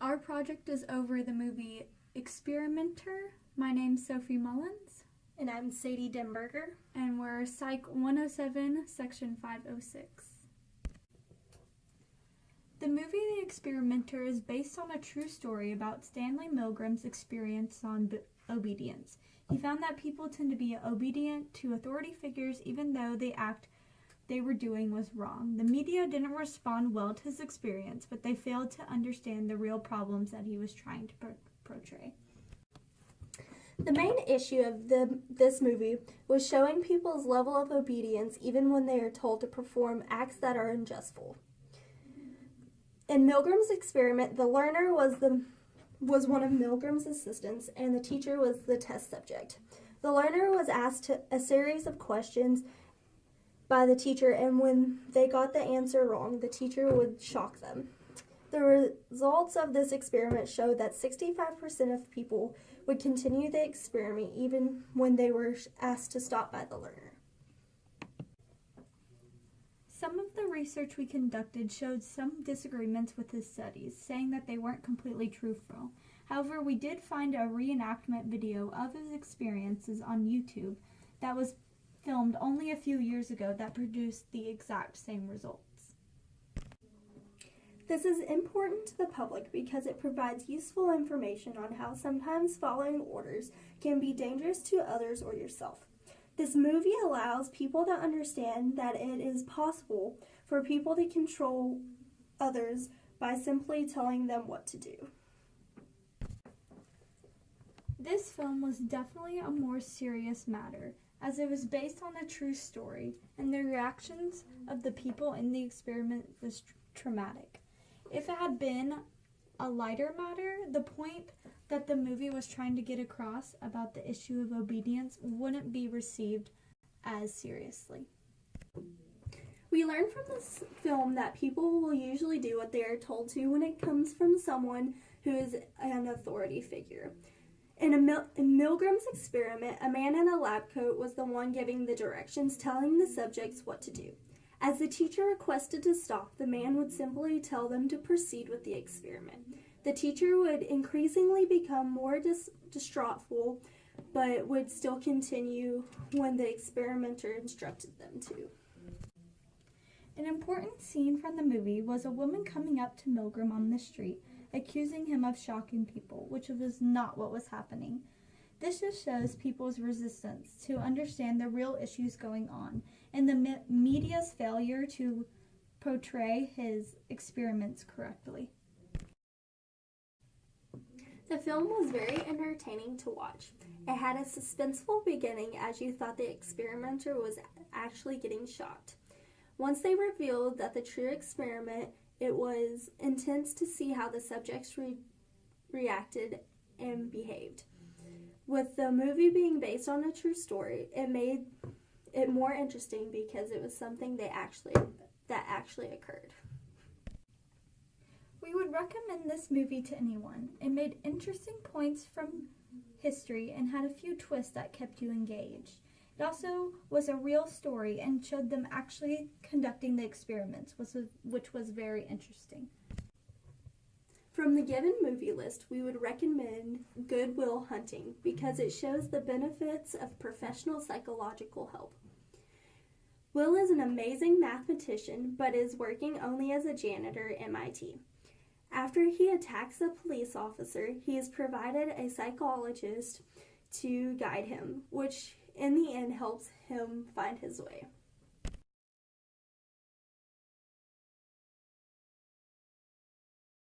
Our project is over the movie Experimenter. My name's Sophie Mullins. And I'm Sadie Denberger. And we're Psych 107, Section 506. The movie The Experimenter is based on a true story about Stanley Milgram's experience on obedience. He found that people tend to be obedient to authority figures even though the act they were doing was wrong. The media didn't respond well to his experience, but they failed to understand the real problems that he was trying to portray. The main issue of this movie was showing people's level of obedience even when they are told to perform acts that are unjustful. In Milgram's experiment, the learner was one of Milgram's assistants, and the teacher was the test subject. The learner was asked a series of questions by the teacher, and when they got the answer wrong, the teacher would shock them. The results of this experiment showed that 65% of people would continue the experiment even when they were asked to stop by the learner. Some of the research we conducted showed some disagreements with his studies, saying that they weren't completely truthful. However, we did find a reenactment video of his experiences on YouTube that was filmed only a few years ago that produced the exact same results. This is important to the public because it provides useful information on how sometimes following orders can be dangerous to others or yourself. This movie allows people to understand that it is possible for people to control others by simply telling them what to do. This film was definitely a more serious matter, as it was based on a true story, and the reactions of the people in the experiment was traumatic. If it had been a lighter matter, the point that the movie was trying to get across about the issue of obedience wouldn't be received as seriously. We learned from this film that people will usually do what they are told to when it comes from someone who is an authority figure. In Milgram's experiment, a man in a lab coat was the one giving the directions, telling the subjects what to do. As the teacher requested to stop, the man would simply tell them to proceed with the experiment. The teacher would increasingly become more distrustful, but would still continue when the experimenter instructed them to. An important scene from the movie was a woman coming up to Milgram on the street, accusing him of shocking people, which was not what was happening. This just shows people's resistance to understand the real issues going on and the media's failure to portray his experiments correctly. The film was very entertaining to watch. It had a suspenseful beginning as you thought the experimenter was actually getting shocked. Once they revealed that the true experiment, it was intense to see how the subjects reacted and behaved. With the movie being based on a true story, it made it more interesting because it was something that actually occurred. We would recommend this movie to anyone. It made interesting points from history and had a few twists that kept you engaged. It also was a real story and showed them actually conducting the experiments, which was very interesting. From the given movie list, we would recommend Good Will Hunting because it shows the benefits of professional psychological help. Will is an amazing mathematician, but is working only as a janitor at MIT. After he attacks a police officer, he is provided a psychologist to guide him, which in the end helps him find his way.